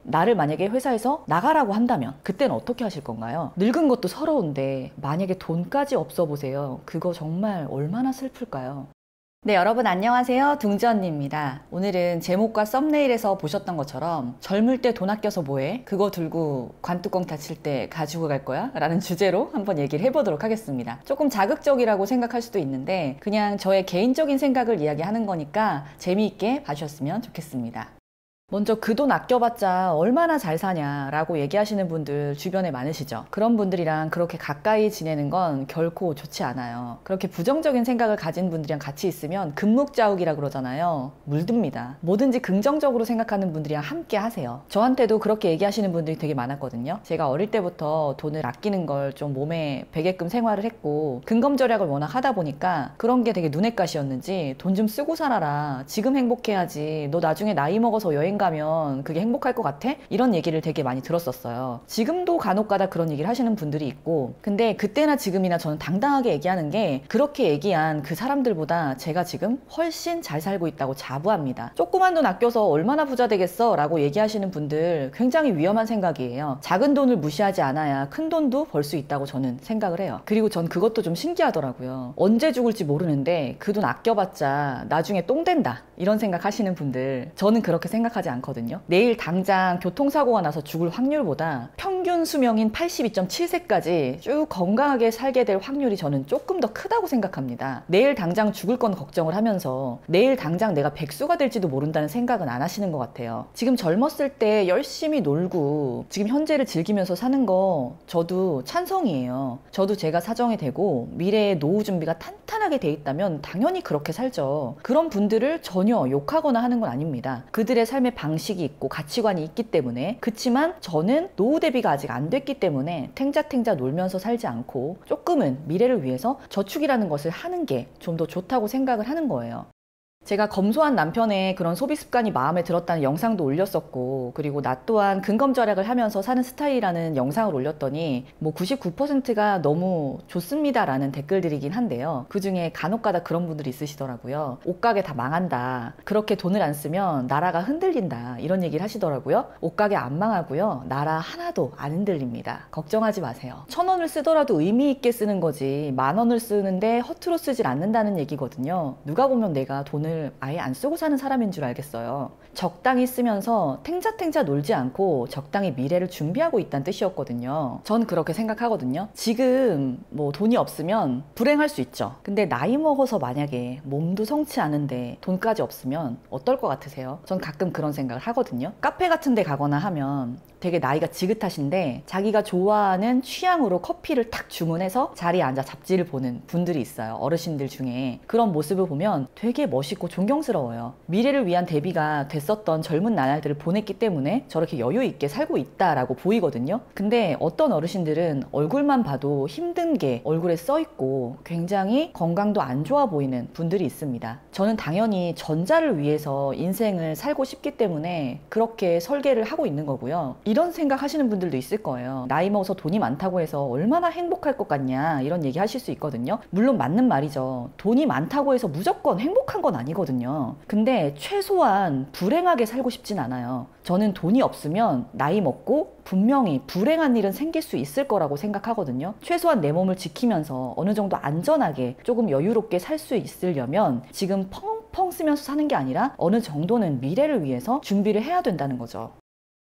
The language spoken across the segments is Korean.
나를 만약에 회사에서 나가라고 한다면 그때는 어떻게 하실 건가요? 늙은 것도 서러운데 만약에 돈까지 없어 보세요. 그거 정말 얼마나 슬플까요? 네, 여러분 안녕하세요. 둥지 언니입니다. 오늘은 제목과 썸네일에서 보셨던 것처럼 젊을 때 돈 아껴서 뭐해? 그거 들고 관뚜껑 닫힐 때 가지고 갈 거야? 라는 주제로 한번 얘기를 해보도록 하겠습니다. 조금 자극적이라고 생각할 수도 있는데 그냥 저의 개인적인 생각을 이야기하는 거니까 재미있게 봐주셨으면 좋겠습니다. 먼저 그 돈 아껴봤자 얼마나 잘 사냐라고 얘기하시는 분들 주변에 많으시죠. 그런 분들이랑 그렇게 가까이 지내는 건 결코 좋지 않아요. 그렇게 부정적인 생각을 가진 분들이랑 같이 있으면 금묵자욱이라 그러잖아요. 물듭니다. 뭐든지 긍정적으로 생각하는 분들이랑 함께 하세요. 저한테도 그렇게 얘기하시는 분들이 되게 많았거든요. 제가 어릴 때부터 돈을 아끼는 걸 좀 몸에 배게끔 생활을 했고 근검절약을 워낙 하다 보니까 그런 게 되게 눈엣 가시였는지 돈 좀 쓰고 살아라. 지금 행복해야지. 너 나중에 나이 먹어서 여행 가면 그게 행복할 것 같아? 이런 얘기를 되게 많이 들었었어요. 지금도 간혹가다 그런 얘기를 하시는 분들이 있고, 근데 그때나 지금이나 저는 당당하게 얘기하는 게 그렇게 얘기한 그 사람들보다 제가 지금 훨씬 잘 살고 있다고 자부합니다. 조그만 돈 아껴서 얼마나 부자 되겠어? 라고 얘기하시는 분들 굉장히 위험한 생각이에요. 작은 돈을 무시하지 않아야 큰 돈도 벌 수 있다고 저는 생각을 해요. 그리고 전 그것도 좀 신기하더라고요. 언제 죽을지 모르는데 그 돈 아껴봤자 나중에 똥 된다. 이런 생각 하시는 분들, 저는 그렇게 생각하지 않거든요. 내일 당장 교통사고가 나서 죽을 확률보다 평균 수명인 82.7세까지 쭉 건강하게 살게 될 확률이 저는 조금 더 크다고 생각합니다. 내일 당장 죽을 건 걱정을 하면서 내일 당장 내가 백수가 될지도 모른다는 생각은 안 하시는 것 같아요. 지금 젊었을 때 열심히 놀고 지금 현재를 즐기면서 사는 거 저도 찬성이에요. 저도 제가 사정이 되고 미래의 노후 준비가 탄탄하게 돼 있다면 당연히 그렇게 살죠. 그런 분들을 전혀 욕하거나 하는 건 아닙니다. 그들의 삶의 방식이 있고 가치관이 있기 때문에. 그치만 저는 노후 대비가 아직 안 됐기 때문에 탱자탱자 놀면서 살지 않고 조금은 미래를 위해서 저축이라는 것을 하는 게 좀 더 좋다고 생각을 하는 거예요. 제가 검소한 남편의 그런 소비 습관이 마음에 들었다는 영상도 올렸었고, 그리고 나 또한 근검절약을 하면서 사는 스타일이라는 영상을 올렸더니 뭐 99%가 너무 좋습니다 라는 댓글들이긴 한데요. 그 중에 간혹가다 그런 분들이 있으시더라고요. 옷가게 다 망한다. 그렇게 돈을 안 쓰면 나라가 흔들린다. 이런 얘기를 하시더라고요. 옷가게 안 망하고요. 나라 하나도 안 흔들립니다. 걱정하지 마세요. 1,000원을 쓰더라도 의미 있게 쓰는 거지 10,000원을 쓰는데 허투루 쓰질 않는다는 얘기거든요. 누가 보면 내가 돈을 아예 안 쓰고 사는 사람인 줄 알겠어요. 적당히 쓰면서 탱자탱자 놀지 않고 적당히 미래를 준비하고 있다는 뜻이었거든요. 전 그렇게 생각하거든요. 지금 뭐 돈이 없으면 불행할 수 있죠. 근데 나이 먹어서 만약에 몸도 성치 않은데 돈까지 없으면 어떨 것 같으세요? 전 가끔 그런 생각을 하거든요. 카페 같은 데 가거나 하면 되게 나이가 지긋하신데 자기가 좋아하는 취향으로 커피를 탁 주문해서 자리에 앉아 잡지를 보는 분들이 있어요. 어르신들 중에. 그런 모습을 보면 되게 멋있고 존경스러워요. 미래를 위한 대비가 됐었던 젊은 나날들을 보냈기 때문에 저렇게 여유 있게 살고 있다라고 보이거든요. 근데 어떤 어르신들은 얼굴만 봐도 힘든 게 얼굴에 써 있고 굉장히 건강도 안 좋아 보이는 분들이 있습니다. 저는 당연히 전자를 위해서 인생을 살고 싶기 때문에 그렇게 설계를 하고 있는 거고요. 이런 생각 하시는 분들도 있을 거예요. 나이 먹어서 돈이 많다고 해서 얼마나 행복할 것 같냐 이런 얘기 하실 수 있거든요. 물론 맞는 말이죠. 돈이 많다고 해서 무조건 행복한 건 아니거든요. 근데 최소한 불행하게 살고 싶진 않아요. 저는 돈이 없으면 나이 먹고 분명히 불행한 일은 생길 수 있을 거라고 생각하거든요. 최소한 내 몸을 지키면서 어느 정도 안전하게 조금 여유롭게 살 수 있으려면 지금 펑펑 쓰면서 사는 게 아니라 어느 정도는 미래를 위해서 준비를 해야 된다는 거죠.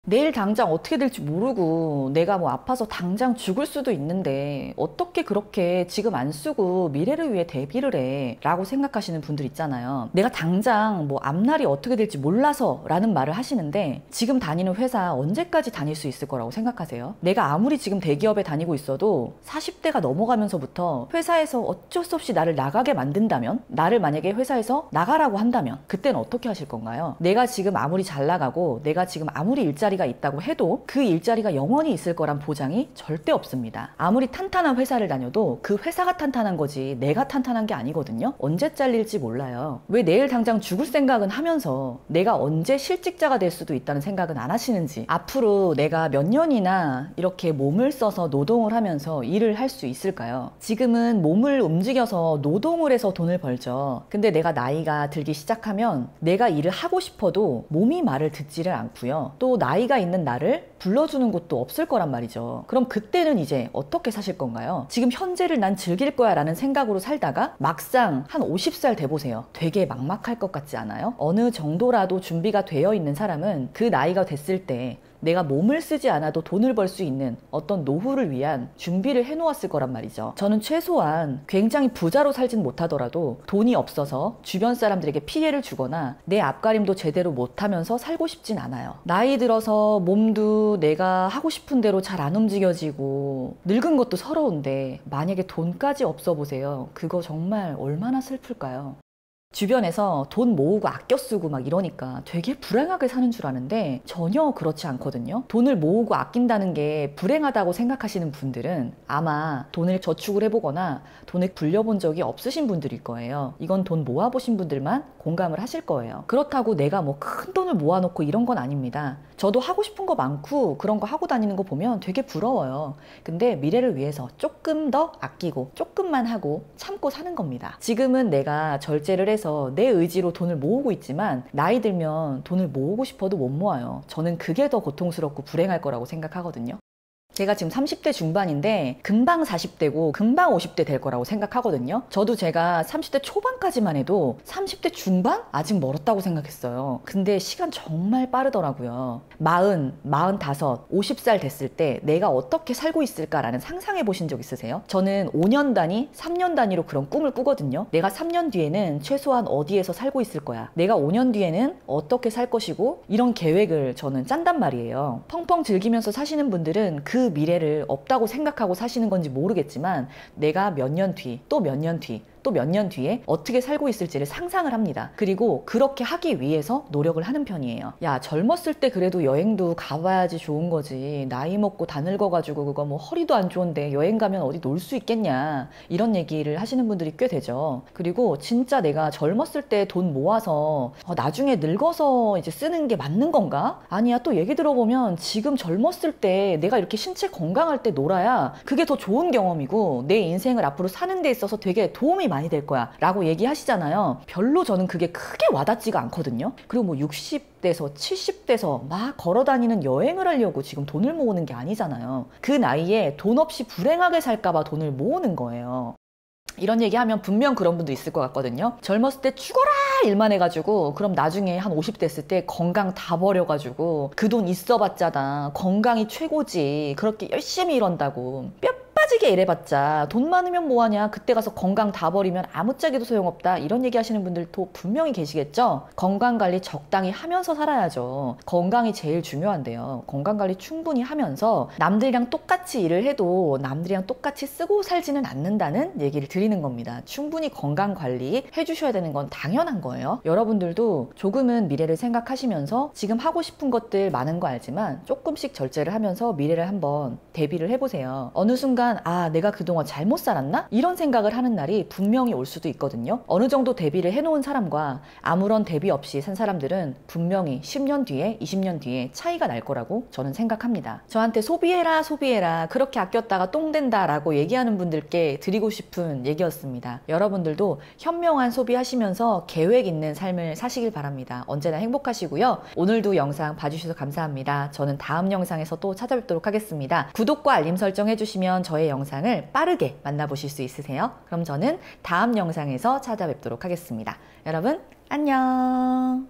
내일 당장 어떻게 될지 모르고 내가 뭐 아파서 당장 죽을 수도 있는데 어떻게 그렇게 지금 안 쓰고 미래를 위해 대비를 해 라고 생각하시는 분들 있잖아요. 내가 당장 뭐 앞날이 어떻게 될지 몰라서 라는 말을 하시는데 지금 다니는 회사 언제까지 다닐 수 있을 거라고 생각하세요? 내가 아무리 지금 대기업에 다니고 있어도 40대가 넘어가면서부터 회사에서 어쩔 수 없이 나를 나가게 만든다면, 나를 만약에 회사에서 나가라고 한다면 그때는 어떻게 하실 건가요? 내가 지금 아무리 잘 나가고 내가 지금 아무리 일자리가 있다고 해도 그 일자리가 영원히 있을 거란 보장이 절대 없습니다. 아무리 탄탄한 회사를 다녀도 그 회사가 탄탄한 거지 내가 탄탄한 게 아니거든요. 언제 잘릴지 몰라요. 왜 내일 당장 죽을 생각은 하면서 내가 언제 실직자가 될 수도 있다는 생각은 안 하시는지, 앞으로 내가 몇 년이나 이렇게 몸을 써서 노동을 하면서 일을 할 수 있을까요? 지금은 몸을 움직여서 노동을 해서 돈을 벌죠. 근데 내가 나이가 들기 시작하면 내가 일을 하고 싶어도 몸이 말을 듣지를 않고요. 또 나이 나이가 있는 나를 불러주는 곳도 없을 거란 말이죠. 그럼 그때는 이제 어떻게 사실 건가요? 지금 현재를 난 즐길 거야 라는 생각으로 살다가 막상 한 50살 돼보세요. 되게 막막할 것 같지 않아요? 어느 정도라도 준비가 되어 있는 사람은 그 나이가 됐을 때 내가 몸을 쓰지 않아도 돈을 벌 수 있는 어떤 노후를 위한 준비를 해놓았을 거란 말이죠. 저는 최소한 굉장히 부자로 살진 못하더라도 돈이 없어서 주변 사람들에게 피해를 주거나 내 앞가림도 제대로 못하면서 살고 싶진 않아요. 나이 들어서 몸도 내가 하고 싶은 대로 잘 안 움직여지고 늙은 것도 서러운데 만약에 돈까지 없어 보세요. 그거 정말 얼마나 슬플까요? 주변에서 돈 모으고 아껴 쓰고 막 이러니까 되게 불행하게 사는 줄 아는데 전혀 그렇지 않거든요. 돈을 모으고 아낀다는 게 불행하다고 생각하시는 분들은 아마 돈을 저축을 해보거나 돈을 굴려본 적이 없으신 분들일 거예요. 이건 돈 모아보신 분들만 공감을 하실 거예요. 그렇다고 내가 뭐 큰 돈을 모아놓고 이런 건 아닙니다. 저도 하고 싶은 거 많고 그런 거 하고 다니는 거 보면 되게 부러워요. 근데 미래를 위해서 조금 더 아끼고 조금만 하고 참고 사는 겁니다. 지금은 내가 절제를 해서 내 의지로 돈을 모으고 있지만 나이 들면 돈을 모으고 싶어도 못 모아요. 저는 그게 더 고통스럽고 불행할 거라고 생각하거든요. 제가 지금 30대 중반인데 금방 40대고 금방 50대 될 거라고 생각하거든요. 저도 제가 30대 초반까지만 해도 30대 중반? 아직 멀었다고 생각했어요. 근데 시간 정말 빠르더라고요. 40, 45, 50살 됐을 때 내가 어떻게 살고 있을까라는 상상해 보신 적 있으세요? 저는 5년 단위, 3년 단위로 그런 꿈을 꾸거든요. 내가 3년 뒤에는 최소한 어디에서 살고 있을 거야. 내가 5년 뒤에는 어떻게 살 것이고 이런 계획을 저는 짠단 말이에요. 펑펑 즐기면서 사시는 분들은 그 미래를 없다고 생각하고 사시는 건지 모르겠지만 내가 몇 년 뒤, 또 몇 년 뒤, 또 몇 년 뒤에 어떻게 살고 있을지를 상상을 합니다. 그리고 그렇게 하기 위해서 노력을 하는 편이에요. 야, 젊었을 때 그래도 여행도 가봐야지 좋은 거지. 나이 먹고 다 늙어가지고 그거 뭐 허리도 안 좋은데 여행 가면 어디 놀 수 있겠냐. 이런 얘기를 하시는 분들이 꽤 되죠. 그리고 진짜 내가 젊었을 때 돈 모아서 나중에 늙어서 이제 쓰는 게 맞는 건가? 아니야, 또 얘기 들어보면 지금 젊었을 때 내가 이렇게 신체 건강할 때 놀아야 그게 더 좋은 경험이고 내 인생을 앞으로 사는 데 있어서 되게 도움이 많이 될 거야 라고 얘기하시잖아요. 별로 저는 그게 크게 와닿지가 않거든요. 그리고 뭐 60대에서 70대에서 막 걸어다니는 여행을 하려고 지금 돈을 모으는 게 아니잖아요. 그 나이에 돈 없이 불행하게 살까봐 돈을 모으는 거예요. 이런 얘기하면 분명 그런 분도 있을 것 같거든요. 젊었을 때 죽어라 일만 해가지고 그럼 나중에 한 50 됐을 때 건강 다 버려가지고 그 돈 있어봤자다 건강이 최고지 그렇게 열심히 일한다고 뼈 빠지게 일해봤자 돈 많으면 뭐하냐 그때 가서 건강 다 버리면 아무짝에도 소용없다 이런 얘기 하시는 분들도 분명히 계시겠죠. 건강관리 적당히 하면서 살아야죠. 건강이 제일 중요한데요. 건강관리 충분히 하면서 남들이랑 똑같이 일을 해도 남들이랑 똑같이 쓰고 살지는 않는다는 얘기를 드리는 겁니다. 충분히 건강관리 해주셔야 되는 건 당연한 거예요. 여러분들도 조금은 미래를 생각하시면서 지금 하고 싶은 것들 많은 거 알지만 조금씩 절제를 하면서 미래를 한번 대비를 해보세요. 어느 순간 내가 그동안 잘못 살았나? 이런 생각을 하는 날이 분명히 올 수도 있거든요. 어느 정도 대비를 해놓은 사람과 아무런 대비 없이 산 사람들은 분명히 10년 뒤에 20년 뒤에 차이가 날 거라고 저는 생각합니다. 저한테 소비해라 소비해라 그렇게 아꼈다가 똥 된다 라고 얘기하는 분들께 드리고 싶은 얘기였습니다. 여러분들도 현명한 소비하시면서 계획 있는 삶을 사시길 바랍니다. 언제나 행복하시고요. 오늘도 영상 봐주셔서 감사합니다. 저는 다음 영상에서 또 찾아뵙도록 하겠습니다. 구독과 알림 설정 해주시면 저의 영상을 빠르게 만나보실 수 있으세요. 그럼 저는 다음 영상에서 찾아뵙도록 하겠습니다. 여러분 안녕.